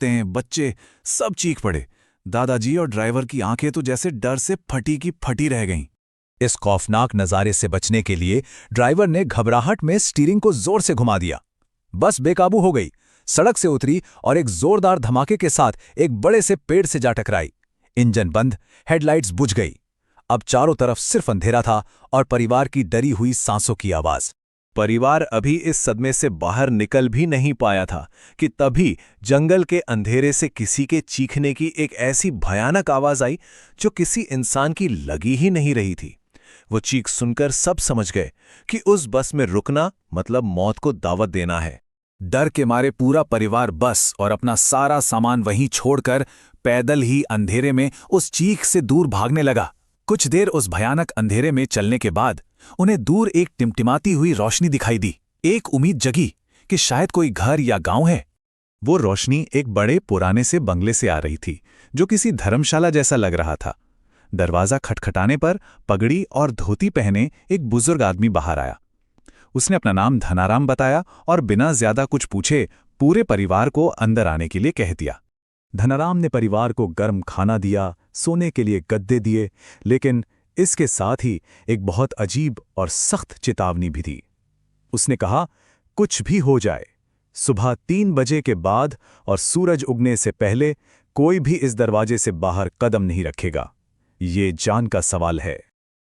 बच्चे सब चीख पड़े। दादाजी और ड्राइवर की आंखें तो जैसे डर से फटी की फटी रह गईं। इस खौफनाक नज़ारे से बचने के लिए ड्राइवर ने घबराहट में स्टीयरिंग को जोर से घुमा दिया। बस बेकाबू हो गई, सड़क से उतरी और एक जोरदार धमाके के साथ एक बड़े से पेड़ से जा टकराई। इंजन बंद, हेडलाइट्स बुझ गई। अब चारों तरफ सिर्फ अंधेरा था और परिवार की डरी हुई सांसों की आवाज। परिवार अभी इस सदमे से बाहर निकल भी नहीं पाया था कि तभी जंगल के अंधेरे से किसी के चीखने की एक ऐसी भयानक आवाज आई जो किसी इंसान की लगी ही नहीं रही थी। वो चीख सुनकर सब समझ गए कि उस बस में रुकना मतलब मौत को दावत देना है। डर के मारे पूरा परिवार बस और अपना सारा सामान वहीं छोड़कर पैदल ही अंधेरे में उस चीख से दूर भागने लगा। कुछ देर उस भयानक अंधेरे में चलने के बाद उन्हें दूर एक टिमटिमाती हुई रोशनी दिखाई दी। एक उम्मीद जगी कि शायद कोई घर या गांव है। वो रोशनी एक बड़े पुराने से बंगले से आ रही थी जो किसी धर्मशाला जैसा लग रहा था। दरवाजा खटखटाने पर पगड़ी और धोती पहने एक बुजुर्ग आदमी बाहर आया। उसने अपना नाम धनाराम बताया और बिना ज्यादा कुछ पूछे पूरे परिवार को अंदर आने के लिए कह दिया। धनाराम ने परिवार को गर्म खाना दिया, सोने के लिए गद्दे दिए, लेकिन इसके साथ ही एक बहुत अजीब और सख्त चेतावनी भी दी। उसने कहा, कुछ भी हो जाए, सुबह 3 बजे के बाद और सूरज उगने से पहले कोई भी इस दरवाजे से बाहर कदम नहीं रखेगा। ये जान का सवाल है।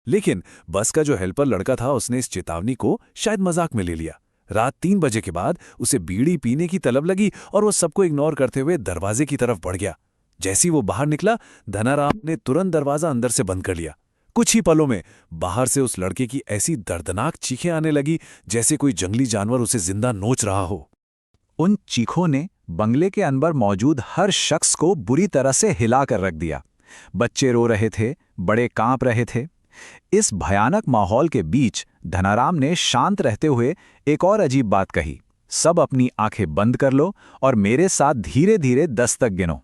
लेकिन बस का जो हेल्पर लड़का था उसने इस चेतावनी को शायद मजाक में ले लिया। रात 3 बजे के बाद उसे बीड़ी पीने की तलब लगी और वो सबको इग्नोर करते हुए दरवाजे की तरफ बढ़ गया। जैसी वो बाहर निकला, धनाराम ने तुरंत दरवाजा अंदर से बंद कर लिया। कुछ ही पलों में बाहर से उस लड़के की ऐसी दर्दनाक चीखें आने लगी जैसे कोई जंगली जानवर उसे जिंदा नोच रहा हो। उन चीखों ने बंगले के अंदर मौजूद हर शख्स को बुरी तरह से हिला कर रख दिया। बच्चे रो रहे थे, बड़े कांप रहे थे। इस भयानक माहौल के बीच धनाराम ने शांत रहते हुए एक और अजीब बात कही, सब अपनी आंखें बंद कर लो और मेरे साथ धीरे धीरे 10 तक गिनो।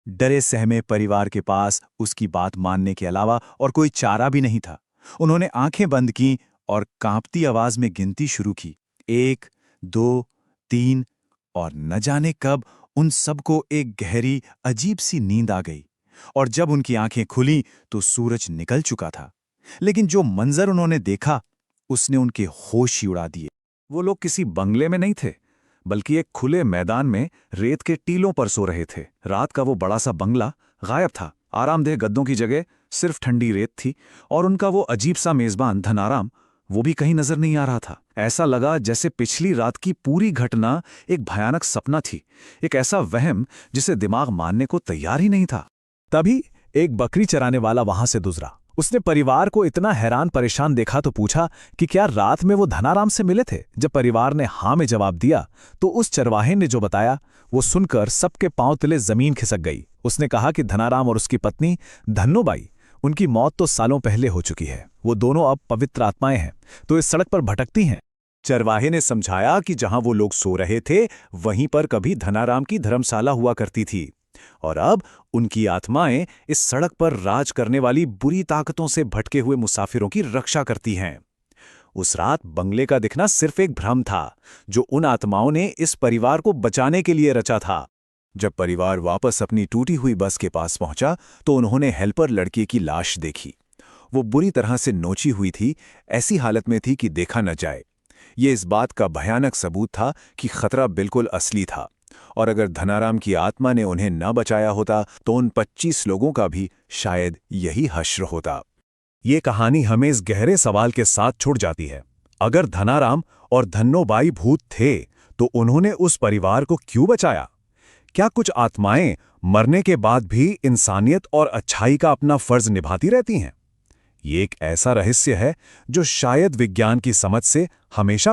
डरे सहमे परिवार के पास उसकी बात मानने के अलावा और कोई चारा भी नहीं था। उन्होंने आंखें बंद की और कांपती आवाज में गिनती शुरू की, 1, 2, 3, और न जाने कब उन सबको एक गहरी अजीब सी नींद आ गई। और जब उनकी आंखें खुली तो सूरज निकल चुका था। लेकिन जो मंजर उन्होंने देखा उसने उनके होश ही उड़ा दिए। वो लोग किसी बंगले में नहीं थे, बल्कि एक खुले मैदान में रेत के टीलों पर सो रहे थे। रात का वो बड़ा सा बंगला गायब था। आरामदेह गद्दों की जगह सिर्फ ठंडी रेत थी और उनका वो अजीब सा मेजबान धनाराम, वो भी कहीं नजर नहीं आ रहा था। ऐसा लगा जैसे पिछली रात की पूरी घटना एक भयानक सपना थी, एक ऐसा वहम जिसे दिमाग मानने को तैयार ही नहीं था। तभी एक बकरी चराने वाला वहां से गुजरा। उसने परिवार को इतना हैरान परेशान देखा तो पूछा कि क्या रात में वो धनाराम से मिले थे। जब परिवार ने हाँ में जवाब दिया तो उस चरवाहे ने जो बताया वो सुनकर सबके पांव तले जमीन खिसक गई। उसने कहा कि धनाराम और उसकी पत्नी धन्नोबाई, उनकी मौत तो सालों पहले हो चुकी है। वो दोनों अब पवित्र आत्माएं हैं, तो इस सड़क पर भटकती हैं। चरवाहे ने समझाया कि जहां वो लोग सो रहे थे वहीं पर कभी धनाराम की धर्मशाला हुआ करती थी और अब उनकी आत्माएं इस सड़क पर राज करने वाली बुरी ताकतों से भटके हुए मुसाफिरों की रक्षा करती हैं। उस रात बंगले का दिखना सिर्फ एक भ्रम था जो उन आत्माओं ने इस परिवार को बचाने के लिए रचा था। जब परिवार वापस अपनी टूटी हुई बस के पास पहुंचा तो उन्होंने हेल्पर लड़के की लाश देखी। वो बुरी तरह से नोची हुई थी, ऐसी हालत में थी कि देखा न जाए। ये इस बात का भयानक सबूत था कि खतरा बिल्कुल असली था और अगर धनाराम की आत्मा ने उन्हें न बचाया होता तो उन 25 लोगों का भी शायद यही हश्र होता। ये कहानी हमें इस गहरे सवाल के साथ छुड़ जाती है, अगर धनाराम और धन्नोबाई भूत थे तो उन्होंने उस परिवार को क्यों बचाया? क्या कुछ आत्माएं मरने के बाद भी इंसानियत और अच्छाई का अपना फर्ज निभाती रहती हैं? ये एक ऐसा रहस्य है जो शायद विज्ञान की समझ से हमेशा